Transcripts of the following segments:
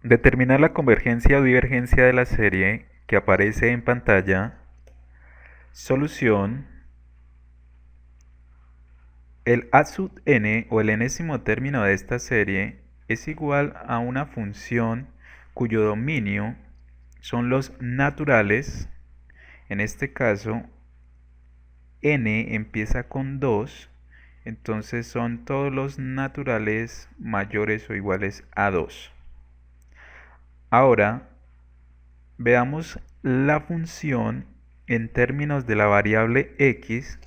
Determinar la convergencia o divergencia de la serie que aparece en pantalla. Solución. El a sub n o el enésimo término de esta serie es igual a una función cuyo dominio son los naturales. En este caso, n empieza con 2, entonces son todos los naturales mayores o iguales a 2. Ahora, veamos la función en términos de la variable x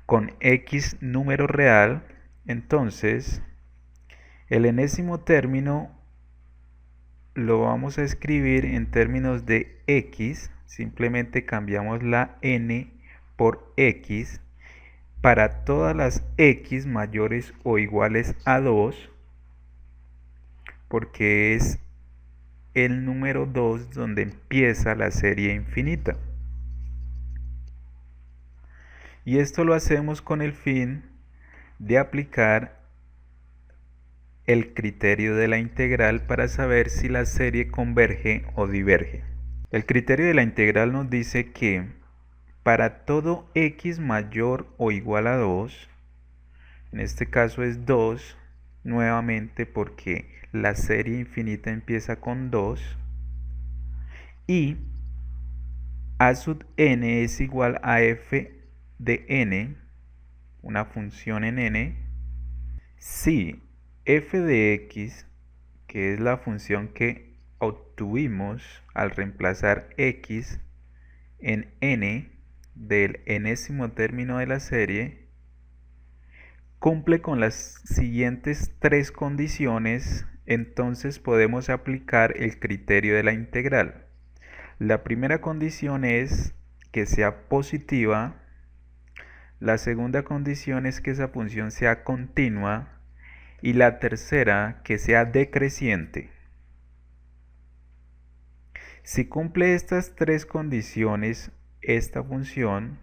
con x número real. Entonces, el enésimo término lo vamos a escribir en términos de x. Simplemente cambiamos la n por x para todas las x mayores o iguales a 2, porque es el número 2 donde empieza la serie infinita. Y esto lo hacemos con el fin de aplicar el criterio de la integral para saber si la serie converge o diverge. El criterio de la integral nos dice que para todo x mayor o igual a 2, en este caso es 2, nuevamente porque la serie infinita empieza con 2, y a sub n es igual a f de n, una función en n, si f de x, que es la función que obtuvimos al reemplazar x en n del enésimo término de la serie, cumple con las siguientes tres condiciones, entonces podemos aplicar el criterio de la integral. La primera condición es que sea positiva. La segunda condición es que esa función sea continua. Y la tercera, que sea decreciente. Si cumple estas tres condiciones esta función,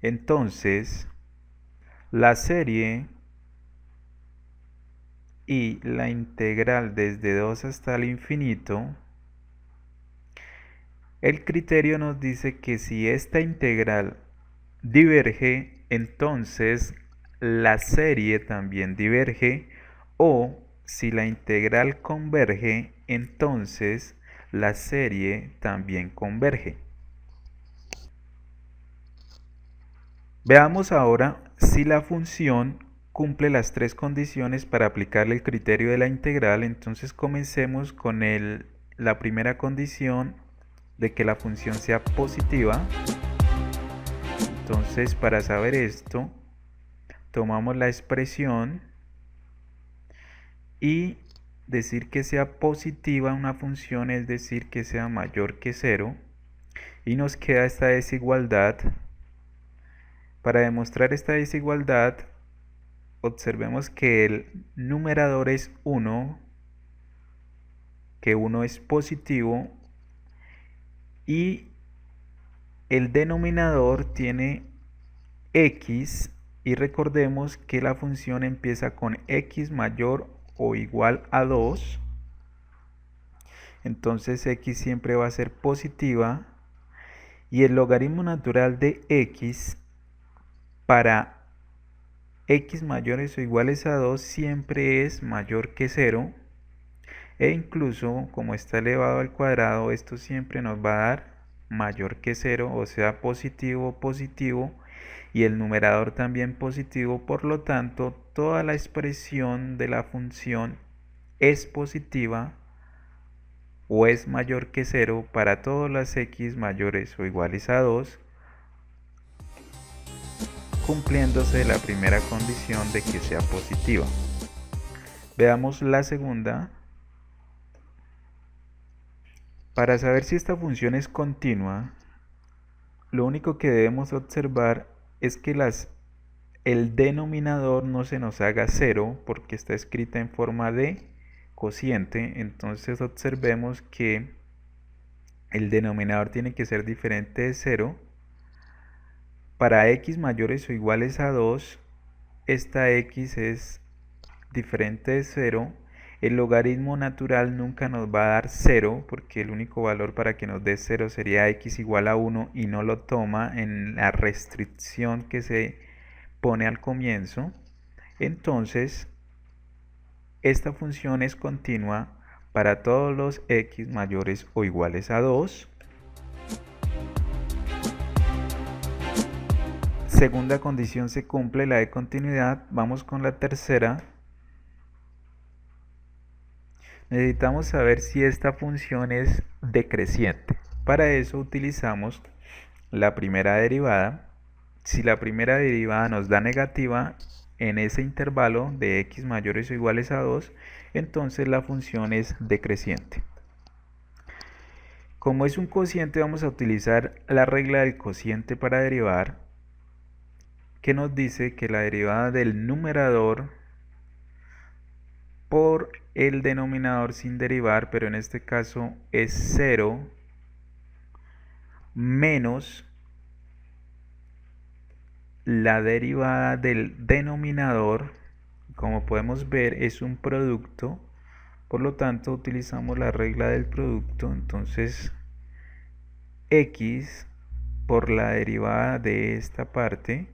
entonces la serie y la integral desde 2 hasta el infinito, el criterio nos dice que si esta integral diverge, entonces la serie también diverge, o si la integral converge, entonces la serie también converge. Veamos ahora si la función cumple las tres condiciones para aplicarle el criterio de la integral. Entonces comencemos con la primera condición de que la función sea positiva. Entonces, para saber esto, tomamos la expresión y decir que sea positiva una función es decir que sea mayor que 0, y nos queda esta desigualdad. Para demostrar esta desigualdad, observemos que el numerador es 1, que 1 es positivo, y el denominador tiene x, y recordemos que la función empieza con x mayor o igual a 2, entonces x siempre va a ser positiva, y el logaritmo natural de x para x mayores o iguales a 2 siempre es mayor que 0, e incluso como está elevado al cuadrado, esto siempre nos va a dar mayor que 0, o sea positivo, positivo, y el numerador también positivo. Por lo tanto, toda la expresión de la función es positiva o es mayor que 0 para todas las x mayores o iguales a 2, cumpliéndose la primera condición de que sea positiva. Veamos la segunda. Para saber si esta función es continua, lo único que debemos observar es que el denominador no se nos haga 0 porque está escrita en forma de cociente. Entonces observemos que el denominador tiene que ser diferente de 0. Para x mayores o iguales a 2, esta x es diferente de 0, El logaritmo natural nunca nos va a dar 0, porque el único valor para que nos dé 0 sería x igual a 1 y no lo toma en la restricción que se pone al comienzo. Entonces, esta función es continua para todos los x mayores o iguales a 2. Segunda condición se cumple, la de continuidad. Vamos con la tercera. Necesitamos saber si esta función es decreciente. Para eso utilizamos la primera derivada. Si la primera derivada nos da negativa en ese intervalo de x mayores o iguales a 2, entonces la función es decreciente. Como es un cociente, vamos a utilizar la regla del cociente para derivar, que nos dice que la derivada del numerador por el denominador sin derivar, pero en este caso es 0, menos la derivada del denominador. Como podemos ver, es un producto, por lo tanto utilizamos la regla del producto. Entonces x por la derivada de esta parte,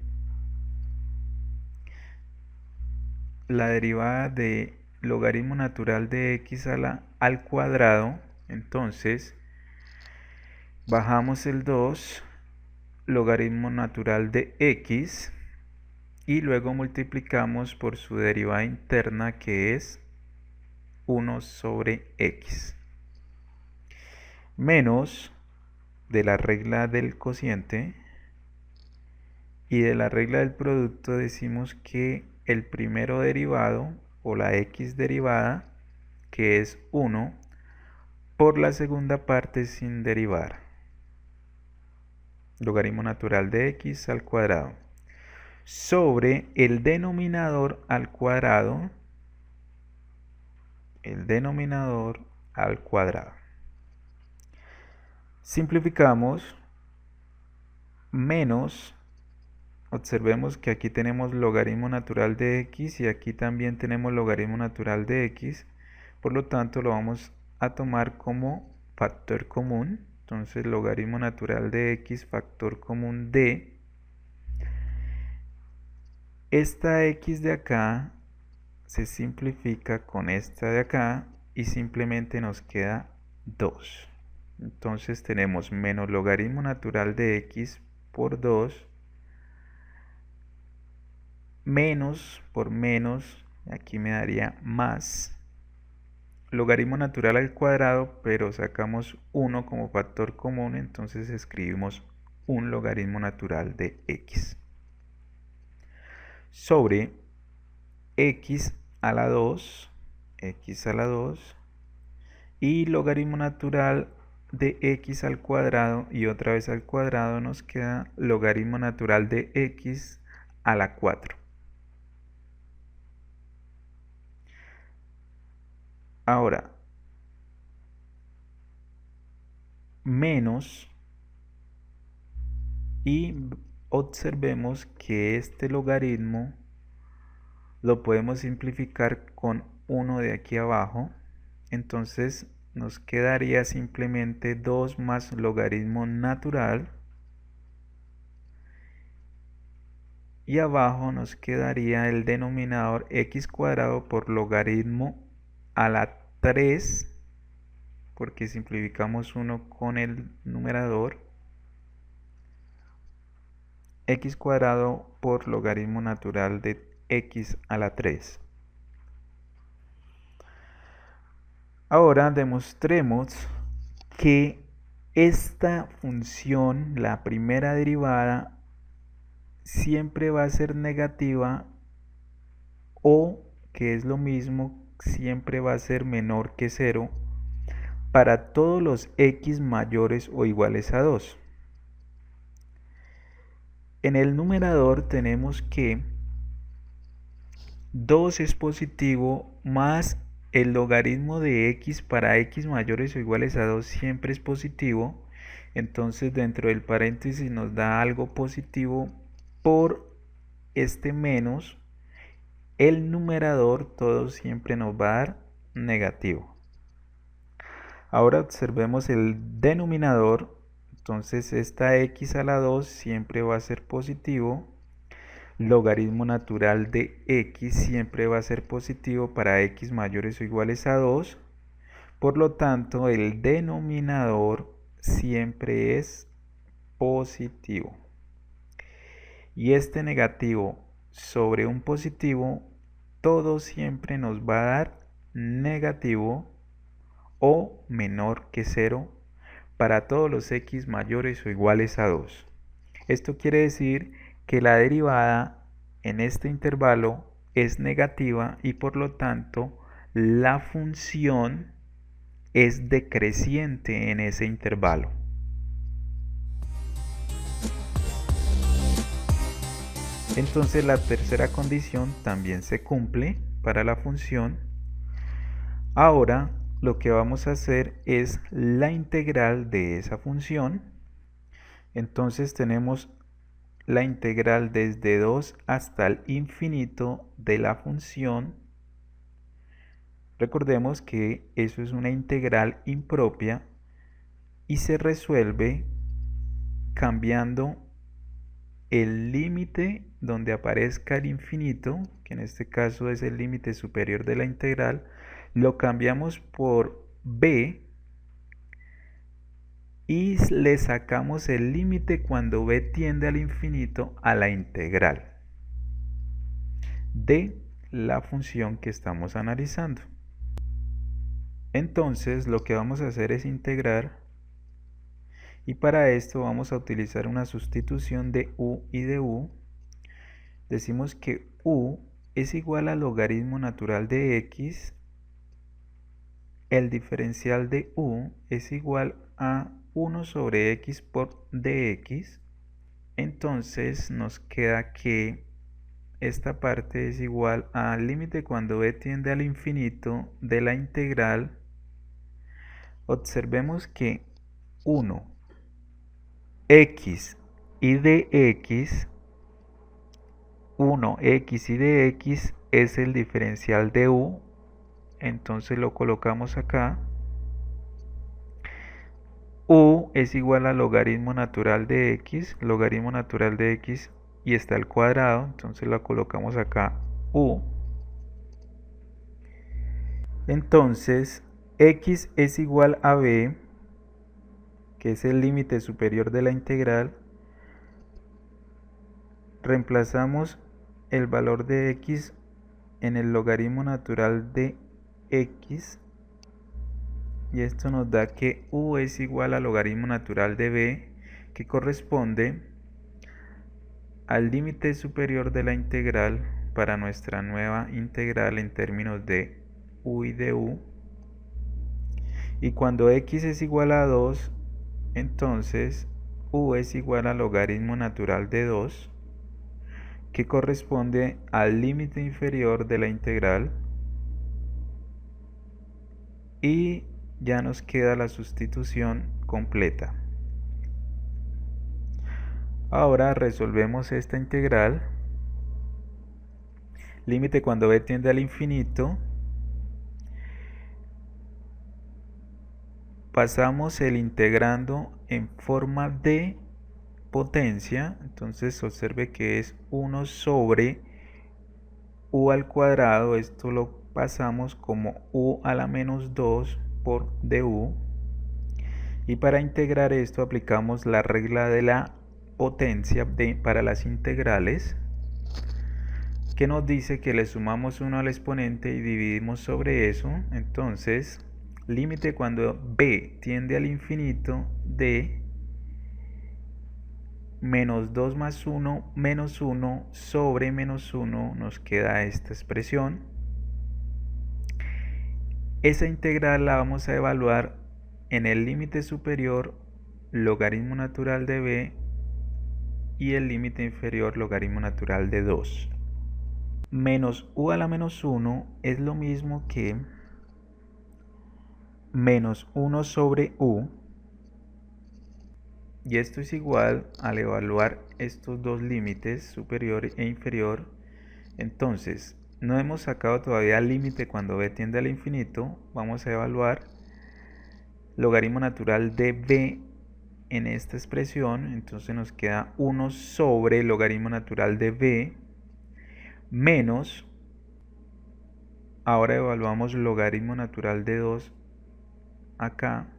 la derivada de logaritmo natural de x al cuadrado. Entonces bajamos el 2, logaritmo natural de x, y luego multiplicamos por su derivada interna, que es 1 sobre x, menos de la regla del cociente, y de la regla del producto decimos que el primero derivado o la x derivada, que es 1, por la segunda parte sin derivar, logaritmo natural de x al cuadrado, sobre el denominador al cuadrado, Simplificamos, menos, observemos que aquí tenemos logaritmo natural de x y aquí también tenemos logaritmo natural de x, por lo tanto lo vamos a tomar como factor común. Entonces logaritmo natural de x, factor común de esta x de acá, se simplifica con esta de acá y simplemente nos queda 2. Entonces tenemos menos logaritmo natural de x por 2, menos por menos, aquí me daría más, logaritmo natural al cuadrado, pero sacamos 1 como factor común, entonces escribimos un logaritmo natural de x, sobre x a la 2, y logaritmo natural de x al cuadrado, y otra vez al cuadrado nos queda logaritmo natural de x a la 4. Ahora, menos, y observemos que este logaritmo lo podemos simplificar con 1 de aquí abajo, entonces nos quedaría simplemente 2 más logaritmo natural, y abajo nos quedaría el denominador x cuadrado por logaritmo a la 3, porque simplificamos 1 con el numerador, x cuadrado por logaritmo natural de x a la 3. Ahora demostremos que esta función, la primera derivada, siempre va a ser negativa, o, que es lo mismo, siempre va a ser menor que 0 para todos los x mayores o iguales a 2. En el numerador tenemos que 2 es positivo, más el logaritmo de x para x mayores o iguales a 2 siempre es positivo. Entonces dentro del paréntesis nos da algo positivo por este menos. El numerador todo siempre nos va a dar negativo. Ahora observemos el denominador. Entonces esta x a la 2 siempre va a ser positivo. Logaritmo natural de x siempre va a ser positivo para x mayores o iguales a 2. Por lo tanto, el denominador siempre es positivo. Y este negativo sobre un positivo, todo siempre nos va a dar negativo o menor que 0 para todos los x mayores o iguales a 2. Esto quiere decir que la derivada en este intervalo es negativa y por lo tanto la función es decreciente en ese intervalo. Entonces la tercera condición también se cumple para la función. Ahora lo que vamos a hacer es la integral de esa función. Entonces tenemos la integral desde 2 hasta el infinito de la función. Recordemos que eso es una integral impropia y se resuelve cambiando el límite donde aparezca el infinito, que en este caso es el límite superior de la integral, lo cambiamos por b y le sacamos el límite cuando b tiende al infinito a la integral de la función que estamos analizando. Entonces lo que vamos a hacer es integrar, y para esto vamos a utilizar una sustitución de u y de u. Decimos que u es igual al logaritmo natural de x. El diferencial de u es igual a 1 sobre x por dx. Entonces nos queda que esta parte es igual al límite cuando b tiende al infinito de la integral. Observemos que 1 x y dx, 1x y dx es el diferencial de u, entonces lo colocamos acá. U es igual al logaritmo natural de x, y está al cuadrado, entonces la colocamos acá u. Entonces x es igual a b, que es el límite superior de la integral. Reemplazamos el valor de x en el logaritmo natural de x y esto nos da que u es igual al logaritmo natural de b, que corresponde al límite superior de la integral para nuestra nueva integral en términos de u y de u. Y cuando x es igual a 2, entonces u es igual al logaritmo natural de 2, que corresponde al límite inferior de la integral, y ya nos queda la sustitución completa. Ahora resolvemos esta integral. Límite cuando b tiende al infinito. Pasamos el integrando en forma de potencia. Entonces observe que es 1 sobre u al cuadrado. Esto lo pasamos como u a la menos 2 por du. Y para integrar esto aplicamos la regla de la potencia para las integrales, que nos dice que le sumamos 1 al exponente y dividimos sobre eso. Entonces, límite cuando b tiende al infinito de menos 2 más 1 menos 1 sobre menos 1, nos queda esta expresión. Esa integral la vamos a evaluar en el límite superior, logaritmo natural de b, y el límite inferior, logaritmo natural de 2. Menos u a la menos 1 es lo mismo que menos 1 sobre u, y esto es igual al evaluar estos dos límites, superior e inferior. Entonces no hemos sacado todavía el límite cuando b tiende al infinito, vamos a evaluar logaritmo natural de b en esta expresión. Entonces nos queda 1 sobre el logaritmo natural de b menos, ahora evaluamos logaritmo natural de 2 acá,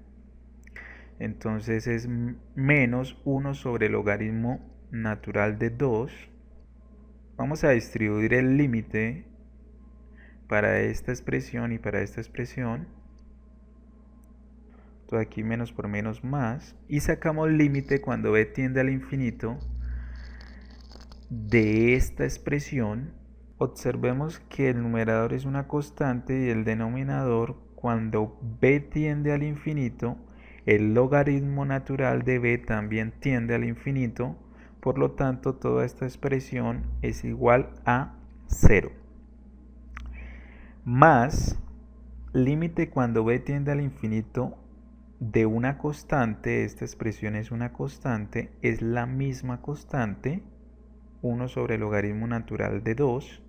entonces es menos 1 sobre el logaritmo natural de 2. Vamos a distribuir el límite para esta expresión y para esta expresión. Todo aquí menos por menos más, y sacamos límite cuando b tiende al infinito de esta expresión. Observemos que el numerador es una constante y el denominador, cuando b tiende al infinito, el logaritmo natural de b también tiende al infinito, por lo tanto toda esta expresión es igual a 0. Más límite cuando b tiende al infinito de una constante, esta expresión es una constante, es la misma constante, 1 sobre el logaritmo natural de 2.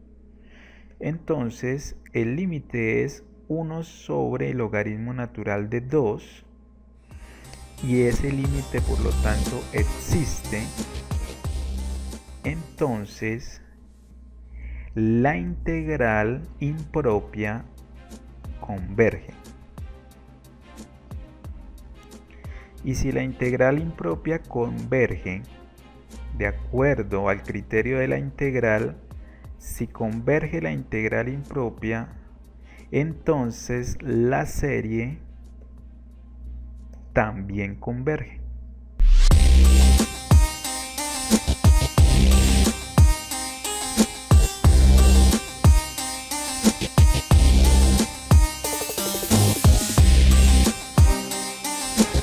Entonces el límite es 1 sobre el logaritmo natural de 2 y ese límite por lo tanto existe. Entonces la integral impropia converge. Y si la integral impropia converge, de acuerdo al criterio de la integral, si converge la integral impropia, entonces la serie también converge.